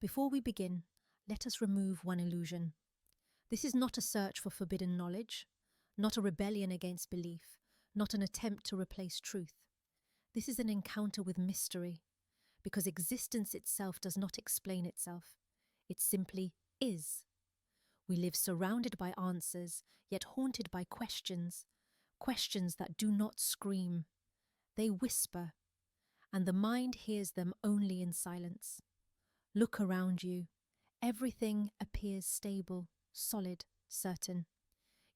Before we begin, let us remove one illusion. This is not a search for forbidden knowledge, not a rebellion against belief, not an attempt to replace truth. This is an encounter with mystery, because existence itself does not explain itself. It simply is. We live surrounded by answers, yet haunted by questions, questions that do not scream. They whisper, and the mind hears them only in silence. Look around you. Everything appears stable, solid, certain.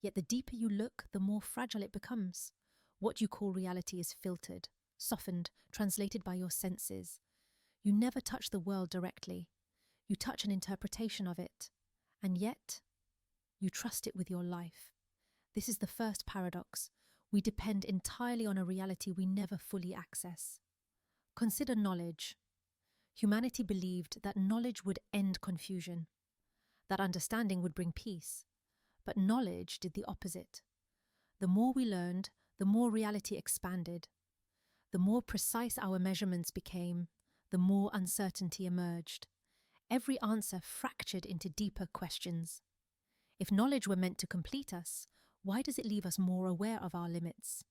Yet the deeper you look, the more fragile it becomes. What you call reality is filtered, softened, translated by your senses. You never touch the world directly. You touch an interpretation of it. And yet, you trust it with your life. This is the first paradox. We depend entirely on a reality we never fully access. Consider knowledge. Humanity believed that knowledge would end confusion, that understanding would bring peace. But knowledge did the opposite. The more we learned, the more reality expanded. The more precise our measurements became, the more uncertainty emerged. Every answer fractured into deeper questions. If knowledge were meant to complete us, why does it leave us more aware of our limits?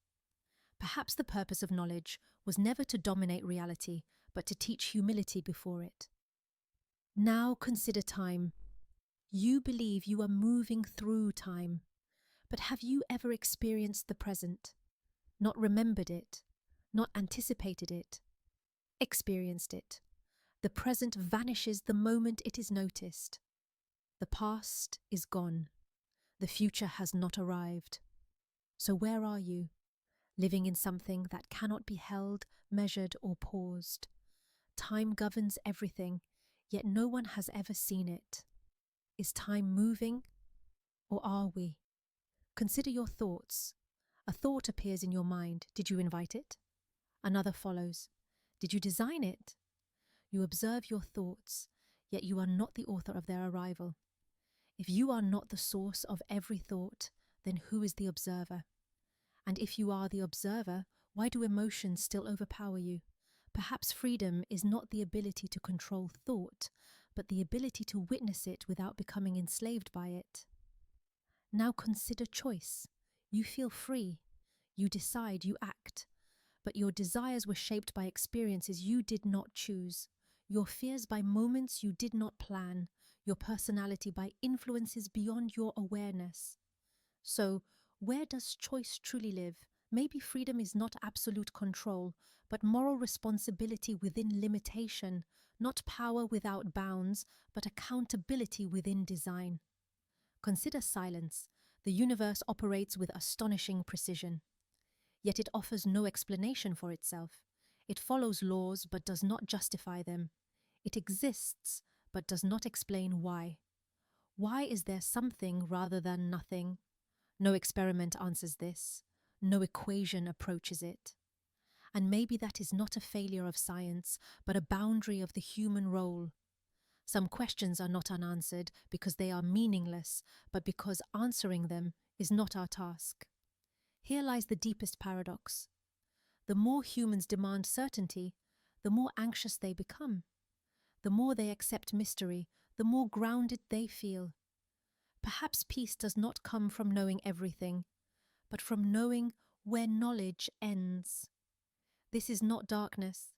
Perhaps the purpose of knowledge was never to dominate reality, but to teach humility before it. Now consider time. You believe you are moving through time, but have you ever experienced the present? Not remembered it, not anticipated it, experienced it. The present vanishes the moment it is noticed. The past is gone. The future has not arrived. So where are you? Living in something that cannot be held, measured, or paused. Time governs everything, yet no one has ever seen it. Is time moving, or are we? Consider your thoughts. A thought appears in your mind. Did you invite it? Another follows. Did you design it? You observe your thoughts, yet you are not the author of their arrival. If you are not the source of every thought, then who is the observer? And if you are the observer, why do emotions still overpower you? Perhaps freedom is not the ability to control thought, but the ability to witness it without becoming enslaved by it. Now consider choice. You feel free. You decide, you act. But your desires were shaped by experiences you did not choose. Your fears by moments you did not plan. Your personality by influences beyond your awareness. So, where does choice truly live? Maybe freedom is not absolute control, but moral responsibility within limitation, not power without bounds, but accountability within design. Consider silence. The universe operates with astonishing precision. Yet it offers no explanation for itself. It follows laws but does not justify them. It exists but does not explain why. Why is there something rather than nothing? No experiment answers this. No equation approaches it. And maybe that is not a failure of science, but a boundary of the human role. Some questions are not unanswered because they are meaningless, but because answering them is not our task. Here lies the deepest paradox. The more humans demand certainty, the more anxious they become. The more they accept mystery, the more grounded they feel. Perhaps peace does not come from knowing everything, but from knowing where knowledge ends. This is not darkness.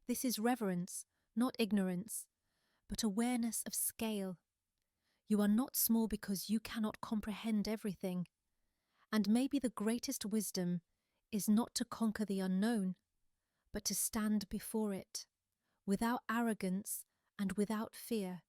This is reverence, not ignorance, but awareness of scale. You are not small because you cannot comprehend everything. And maybe the greatest wisdom is not to conquer the unknown, but to stand before it, without arrogance and without fear.